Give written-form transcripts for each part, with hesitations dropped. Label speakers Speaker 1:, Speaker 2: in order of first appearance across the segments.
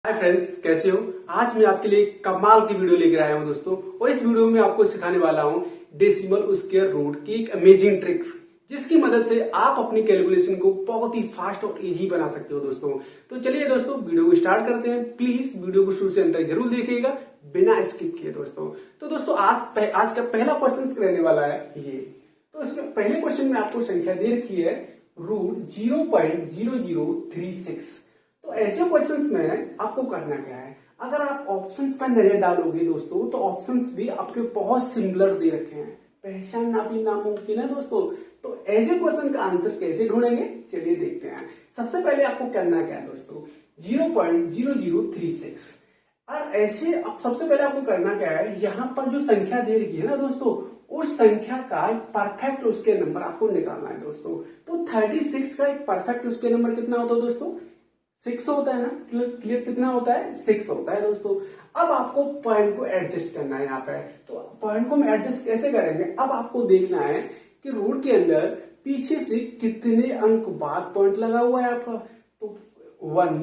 Speaker 1: Hi friends, कैसे हो। आज मैं आपके लिए कमाल की वीडियो लेकर आया हूं दोस्तों। और इस वीडियो में आपको सिखाने वाला हूं डेसिमल स्क्वायर रूट की एक अमेजिंग ट्रिक्स, जिसकी मदद से आप अपनी कैलकुलेशन को बहुत ही फास्ट और इजी बना सकते हो दोस्तों। तो चलिए दोस्तों, वीडियो को स्टार्ट करते हैं। प्लीज वीडियो को शुरू से अंत तक जरूर देखिएगा बिना स्किप किए दोस्तों। तो दोस्तों आज का पहला क्वेश्चन रहने वाला है ये। तो इसमें पहले क्वेश्चन में आपको संख्या दे रखी है √0.0036। तो ऐसे क्वेश्चंस में आपको करना क्या है, अगर आप ऑप्शंस पर नजर डालोगे दोस्तों तो ऑप्शंस भी आपके बहुत सिमिलर दे रखे हैं, पहचानना भी नामुमकिन है दोस्तों। तो ऐसे क्वेश्चन का आंसर कैसे ढूंढेंगे, चलिए देखते हैं। सबसे पहले आपको करना क्या है दोस्तों, 0.0036। और ऐसे अब सबसे पहले आपको करना क्या है, यहाँ पर जो संख्या दे रखी है ना दोस्तों, उस संख्या का एक परफेक्ट उसके नंबर आपको निकालना है दोस्तों। तो 36 का एक परफेक्ट उसके नंबर कितना होता है दोस्तों, 6 होता है ना। क्लियर, कितना होता है, 6 होता है दोस्तों। अब आपको पॉइंट को एडजस्ट करना है यहाँ पे। तो पॉइंट को हम एडजस्ट कैसे करेंगे, अब आपको देखना है कि रूट के अंदर पीछे से कितने अंक बाद पॉइंट लगा हुआ है आपका। तो 1,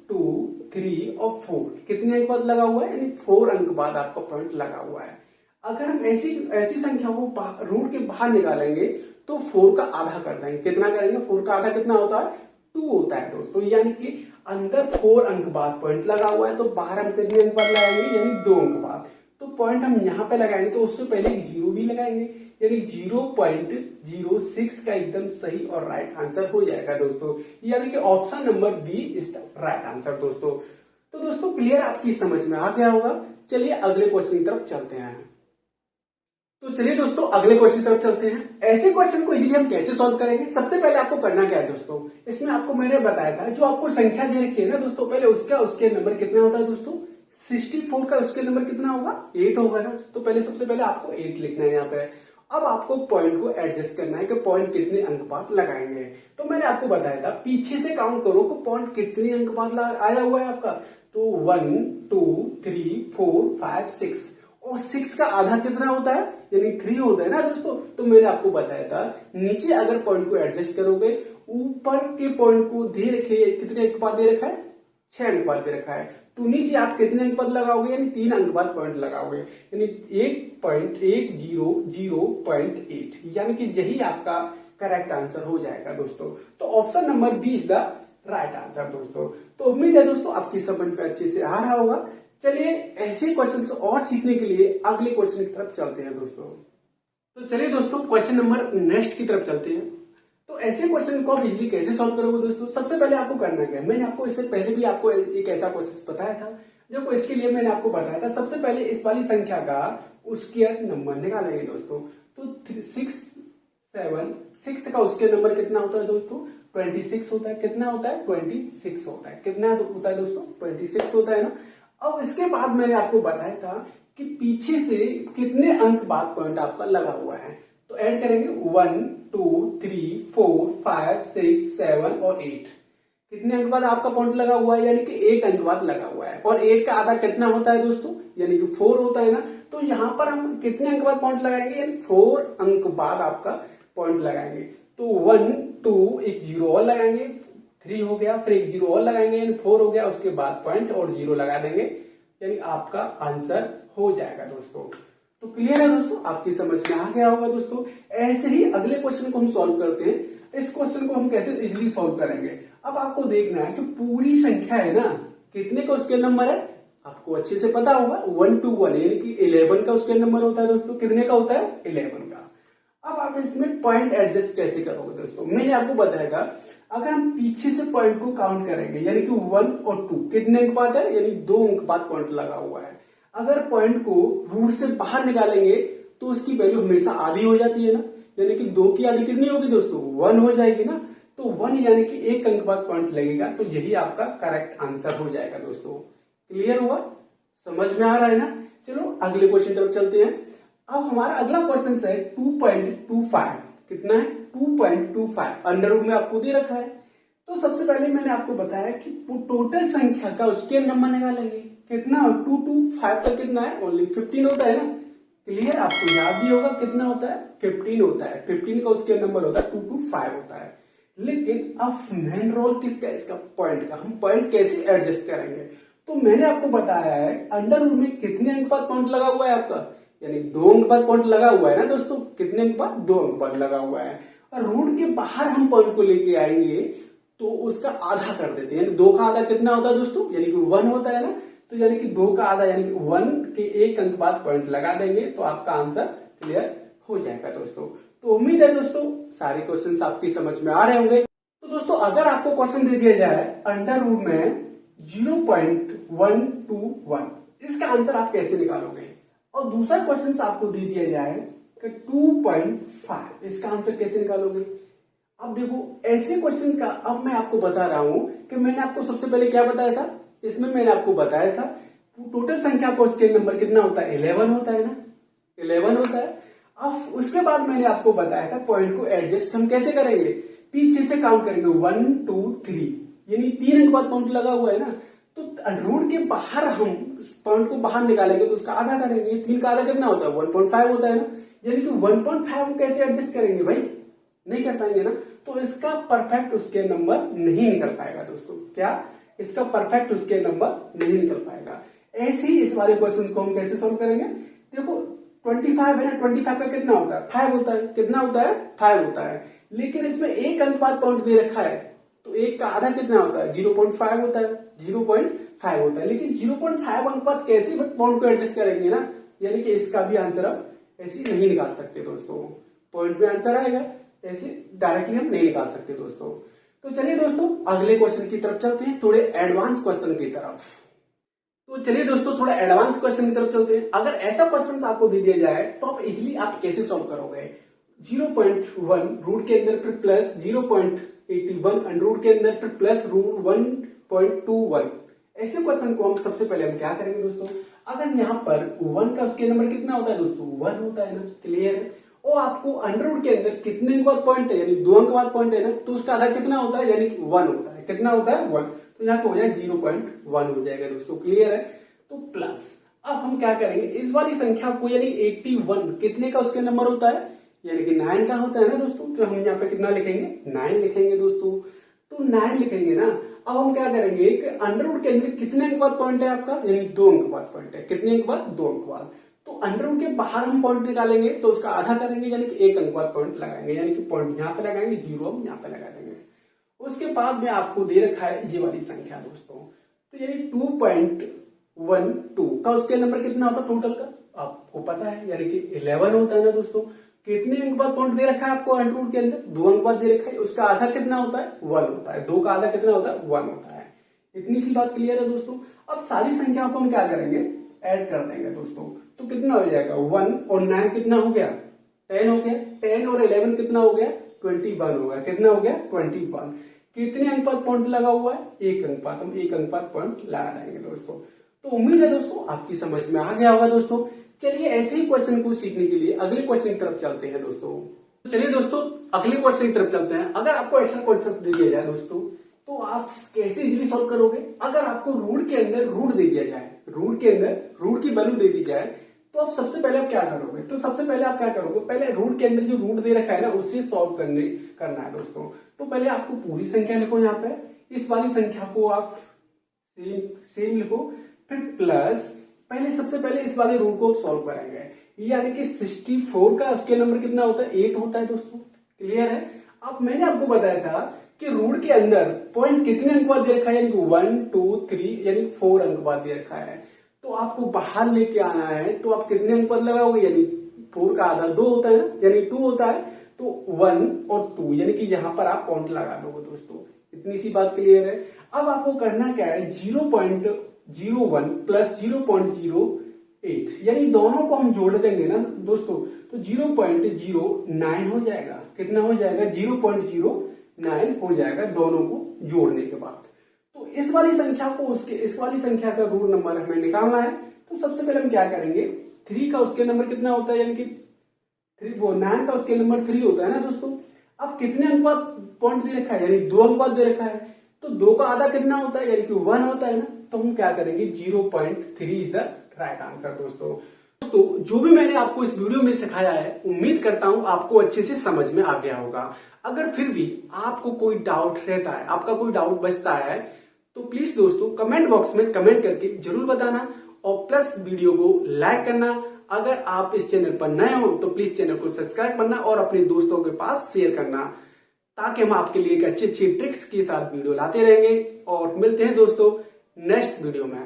Speaker 1: 2, 3 और 4 कितने अंक बाद लगा हुआ है, यानी 4 अंक बाद आपका पॉइंट लगा हुआ है। अगर हम ऐसी संख्या को रूट के बाहर निकालेंगे तो 4 का आधा कर देंगे। कितना करेंगे, 4 का आधा कितना होता है, 2 होता है दोस्तों। यानी कि अंदर 4 अंक बाद पॉइंट लगा हुआ है, तो बाहर हम कितने अंक बाद लगाएंगे, यानी 2 अंक बाद। तो पॉइंट हम यहाँ पे लगाएंगे तो उससे पहले 0 भी लगाएंगे, यानी 0.06 का एकदम सही और राइट आंसर हो जाएगा दोस्तों। यानी कि option number B is the right answer दोस्तों। तो दोस्तों क्लियर, आपकी समझ में आ गया होगा। चलिए अगले क्वेश्चन की तरफ चलते हैं। तो चलिए दोस्तों अगले क्वेश्चन की तरफ चलते हैं। ऐसे क्वेश्चन को इजीली हम कैसे सॉल्व करेंगे, सबसे पहले आपको करना क्या है दोस्तों, इसमें आपको मैंने बताया था जो आपको संख्या दे रखी है ना दोस्तों, पहले उसके नंबर कितना होता है दोस्तों, 64 का उसके नंबर कितना होगा, 8 होगा ना। तो पहले सबसे पहले आपको 8 लिखना है यहाँ पे। अब आपको पॉइंट को एडजस्ट करना है कि पॉइंट कितने अंक बाद लगाएंगे। तो मैंने आपको बताया था पीछे से काउंट करो कि पॉइंट कितने अंक बाद आया हुआ है आपका। तो 1, 2, 3, 4, 5, 6 और 6 का आधा कितना होता है, यानी 3 होता है ना दोस्तों। तो मैंने आपको बताया था नीचे अगर पॉइंट को एडजस्ट करोगे, ऊपर के पॉइंट को दे रखे कितने अंक बाद दे रखा है, 6 अंक बाद दे रखा है। तो नीचे आप कितने अंक बाद लगाओगे, यानी 3 अंक बाद पॉइंट लगाओगे, यानी 1.1008, यानी कि यही आपका करेक्ट आंसर हो जाएगा दोस्तों। तो option number B is the right answer दोस्तों। तो उम्मीद है दोस्तों आपकी समझ में अच्छे से आ रहा होगा। चलिए ऐसे क्वेश्चंस और सीखने के लिए अगले क्वेश्चन की तरफ चलते हैं दोस्तों। तो चलिए दोस्तों क्वेश्चन नंबर नेक्स्ट की तरफ चलते हैं। तो ऐसे क्वेश्चन को आप इजीली कैसे सॉल्व करोगे दोस्तों, सबसे पहले आपको करना क्या है, मैंने आपको इससे पहले भी आपको एक ऐसा क्वेश्चन बताया था, जो इसके लिए मैंने आपको बताया था। सबसे पहले इस वाली संख्या का उसके नंबर निकालेंगे दोस्तों। तो 6 का उसके नंबर कितना होता है दोस्तों, 26 होता है। कितना होता है, 26 होता है। कितना होता है दोस्तों, 26 होता है ना। अब इसके बाद मैंने आपको बताया था कि पीछे से कितने अंक बाद पॉइंट आपका लगा हुआ है। तो ऐड करेंगे 1, 2, 3, 4, 5, 6, 7 और 8। कितने अंक बाद आपका पॉइंट लगा हुआ है, यानी कि 8 अंक बाद लगा हुआ है। और 8 का आधा कितना होता है दोस्तों, यानी कि 4 होता है ना। तो यहाँ पर हम कितने अंक बाद पॉइंट लगाएंगे, यानी 4 अंक बाद आपका पॉइंट लगाएंगे। तो 1, 2, एक 0 और लगाएंगे, 3 हो गया, फिर एक 0 और लगाएंगे, यानी 4 हो गया, उसके बाद पॉइंट और 0 लगा देंगे, यानी आपका आंसर हो जाएगा दोस्तों। तो क्लियर है दोस्तों, आपकी समझ में आ गया होगा दोस्तों। ऐसे ही अगले क्वेश्चन को हम सॉल्व करते हैं। इस क्वेश्चन को हम कैसे इजीली सॉल्व करेंगे, अब आपको देखना है कि पूरी संख्या है ना, कितने का उसके नंबर है, आपको अच्छे से पता होगा 1 to 1, यानी कि 11 का उसके नंबर होता है दोस्तों। कितने का होता है, 11 का। अब आप इसमें पॉइंट एडजस्ट कैसे करोगे दोस्तों, मैंने आपको बताया था अगर हम पीछे से पॉइंट को काउंट करेंगे, यानी कि 1 और 2 कितने अंक बाद है, यानी 2 अंक बाद पॉइंट लगा हुआ है। अगर पॉइंट को रूट से बाहर निकालेंगे तो उसकी वैल्यू हमेशा आधी हो जाती है ना, यानी कि 2 की आधी कितनी होगी दोस्तों, 1 हो जाएगी ना। तो 1 यानी कि 1 अंक बाद पॉइंट लगेगा, तो यही आपका करेक्ट आंसर हो जाएगा दोस्तों। क्लियर हुआ, समझ में आ रहा है ना। चलो अगले क्वेश्चन तरफ चलते हैं। अब हमारा अगला क्वेश्चन है 2.25। कितना है, 2.25 अंडर रूट में आपको दे रखा है। तो सबसे पहले मैंने आपको बताया कि टोटल संख्या का उसके नंबर निकालेंगे। कितना, 2 to 5 तक कितना है, ओनली 15 होता है ना। क्लियर, आपको याद भी होगा कितना होता है, 15 होता है। 15 का उसके नंबर होता है 2 to 5 होता है। लेकिन अब मेन रोल किसका, इसका पॉइंट का। हम पॉइंट कैसे एडजस्ट करेंगे, तो मैंने आपको बताया है अंडर रूट में कितने अंक बाद पॉइंट लगा हुआ है आपका, यानी 2 अंक बाद पॉइंट लगा हुआ है ना दोस्तों। कितने अंक बाद? 2 अंक बाद लगा हुआ है। और रूट के बाहर हम पॉइंट को लेके आएंगे तो उसका आधा कर देते हैं, यानी 2 का आधा कितना होता है दोस्तों, यानी कि 1 होता है ना। तो यानी कि 2 का आधा यानी कि 1 के 1 अंक बाद पॉइंट लगा देंगे तो आपका आंसर क्लियर हो जाएगा दोस्तों। तो उम्मीद है दोस्तों सारे क्वेश्चंस आपकी समझ में आ रहे होंगे। तो दोस्तों अगर आपको क्वेश्चन दे दिया जाए अंडर रूट में 0.121, इसका आंसर आप कैसे निकालोगे? और दूसरा क्वेश्चन आपको दे दिया जाए कि 2.5, इसका आंसर कैसे निकालोगे? अब देखो ऐसे क्वेश्चन का अब मैं आपको बता रहा हूं कि मैंने आपको सबसे पहले क्या बताया था, इसमें मैंने आपको बताया था टोटल संख्या को स्केल नंबर कितना होता है, 11 होता है ना, 11 होता है। अब उसके बाद मैंने आपको बताया था पॉइंट को एडजस्ट हम कैसे करेंगे, पीछे से काउंट करेंगे 1 2 3, यानी 3 अंक बाद पॉइंट लगा हुआ है ना, तो रूट के बाहर हम पॉइंट को बाहर निकालेंगे तो उसका आधा करेंगे। 3 का आधा कितना होता है, 1.5 होता है ना, यानी कि 1.5 हम कैसे एडजस्ट करेंगे भाई, नहीं कर पाएंगे ना। तो इसका परफेक्ट उसके नंबर नहीं निकल पाएगा दोस्तों। क्या? इसका परफेक्ट उसके नंबर नहीं निकल पाएगा। ऐसे ही इस वाले क्वेश्चन को हम कैसे सोल्व करेंगे? देखो 25 है ना, 25 का कितना होता है, 5 होता है। कितना होता है? 5 होता है। लेकिन इसमें 1 अंक बाद पॉइंट दे रखा है तो 1 का आधा कितना होता है, 0.5 होता है, 0.5 होता है। लेकिन 0.5 अंक बाद कैसे पॉइंट को एडजस्ट करेंगे ना, यानी कि इसका भी आंसर आप ऐसे नहीं निकाल सकते दोस्तों। पॉइंट में आंसर आएगा, ऐसे डायरेक्टली हम नहीं निकाल सकते दोस्तों। तो चलिए दोस्तों अगले क्वेश्चन की तरफ चलते हैं, थोड़े एडवांस क्वेश्चन की तरफ। तो चलिए दोस्तों थोड़ा एडवांस क्वेश्चन की तरफ चलते हैं। अगर ऐसा क्वेश्चन आपको दे दिया जाए तो आप इजिली आप कैसे सॉल्व करोगे? 0.1 रूट के अंदर फिर प्लस 0.81 अंडर रूट के अंदर फिर प्लस रूट 1.21, ऐसे क्वेश्चन को हम सबसे पहले हम क्या करेंगे दोस्तों, अगर यहाँ पर 1 का उसके नंबर कितना होता है दोस्तों, 1 होता है ना, क्लियर है। और आपको अंडर रूट के अंदर कितने अंक बाद पॉइंट है, यानी 2 अंक बाद पॉइंट है ना, तो उसका आधा कितना होता है, यानी कि 1 होता है। कितना होता है? 1। तो यहाँ पे हो जाए 0.1 हो जाएगा दोस्तों, क्लियर है। तो प्लस अब हम क्या करेंगे, इस वाली संख्या को यानी 81 कितने का उसके नंबर होता है, यानी कि 9 का होता है ना दोस्तों। तो हम यहाँ पे कितना लिखेंगे, 9 लिखेंगे दोस्तों। तो 9 लिखेंगे ना। अब हम क्या करेंगे कि अंडर रूट के अंदर कितने अंक बाद पॉइंट है आपका, यानी 2 अंक बाद पॉइंट है। कितने अंक बाद? 2 अंक बाद। तो अंडर रूट के बाहर हम पॉइंट निकालेंगे तो उसका आधा करेंगे, यानी कि 1 अंक बाद पॉइंट लगाएंगे, यानी कि पॉइंट यहाँ पे लगाएंगे, 0 हम यहाँ पे लगा देंगे। उसके बाद में आपको दे रखा है ये वाली संख्या दोस्तों, तो यानी 2.12 का उसके नंबर कितना होता है टोटल का, आपको पता है, यानी कि 11 होता है ना दोस्तों। कितने अंक बाद पॉइंट दे रखा है आपको अंडर रूट के अंदर, 2 अंक बाद दे रखा है, उसका आधा कितना होता है, 1 होता है। 2 का आधा कितना होता है, 1 होता है। इतनी सी बात क्लियर है दोस्तों। अब सारी संख्याओं को हम क्या करेंगे, ऐड कर देंगे दोस्तों। तो कितना हो जाएगा, 1 और 9 कितना हो गया, 10 हो गया। 10 और 11 कितना हो गया, 21 हो गया। कितना हो गया, 21। कितने अंक बाद पॉइंट लगा हुआ है, 1 अंक बाद। हम 1 अंक बाद पॉइंट लगा देंगे दोस्तों। तो उम्मीद है दोस्तों आपकी समझ में आ गया होगा दोस्तों। चलिए ऐसे ही क्वेश्चन को सीखने के लिए अगले क्वेश्चन की तरफ चलते हैं दोस्तों। चलिए दोस्तों अगले क्वेश्चन की तरफ चलते हैं। अगर आपको ऐसा क्वेश्चन दे दिया जाए दोस्तों तो आप कैसे इजीली सॉल्व करोगे? अगर आपको रूट के अंदर रूट दे दिया जाए, रूट के अंदर रूट की वैल्यू दे दी जाए, तो आप सबसे पहले आप क्या करोगे? तो सबसे पहले आप क्या करोगे, पहले रूट के अंदर जो रूट दे रखा है ना उसे सॉल्व करना है दोस्तों। तो पहले आपको पूरी संख्या लिखो, यहाँ पे इस वाली संख्या को आप सेम लिखो, फिर प्लस पहले सबसे पहले इस वाले रूट को सॉल्व करेंगे, यानी कि 64 का उसके नंबर कितना होता है, 8 होता है दोस्तों, क्लियर है। अब मैंने आपको बताया था कि रूट के अंदर पॉइंट कितने अंक बाद दे रखा है, यानी कि 1 2 3 यानी 4 अंक बाद दे रखा है। तो आपको बाहर लेके आना है तो आप कितने अंक बाद लगाओगे, यानी 4 का आधा 2 होता है ना, यानी 2 होता है। तो 1 और 2 यानी कि यहां पर आप पॉइंट लगा दोगे दोस्तों। इतनी सी बात क्लियर है। अब आपको करना क्या है, 0.01 प्लस 0.08 यानी दोनों को हम जोड़ देंगे ना दोस्तों, तो 0.09 हो जाएगा। कितना हो जाएगा, 0.09 हो जाएगा दोनों को जोड़ने के बाद। तो इस वाली संख्या को इस वाली संख्या का रूट नंबर हमें निकालना है। तो सबसे पहले हम क्या करेंगे, 3 का उसके नंबर कितना होता है, यानी कि 9 का उसके नंबर 3 होता है ना दोस्तों। अब कितने अंक बाद पॉइंट दे रखा है, यानी 2 अंक बाद दे रखा है। तो 2 का आधा कितना होता है, यानी कि 1 होता है ना। तो हम क्या करेंगे, 0.3 इज द राइट आंसर दोस्तों। तो जो भी मैंने आपको इस वीडियो में सिखाया है, उम्मीद करता हूं आपको अच्छे से समझ में आ गया होगा। अगर फिर भी आपको कोई डाउट रहता है, आपका कोई डाउट बचता है, तो प्लीज दोस्तों कमेंट बॉक्स में कमेंट करके जरूर बताना और प्लस वीडियो को लाइक करना। अगर आप इस चैनल पर नए हो तो प्लीज चैनल को सब्सक्राइब करना और अपने दोस्तों के पास शेयर करना, ताकि हम आपके लिए एक अच्छी अच्छी ट्रिक्स के साथ वीडियो लाते रहेंगे। और मिलते हैं दोस्तों नेक्स्ट वीडियो में।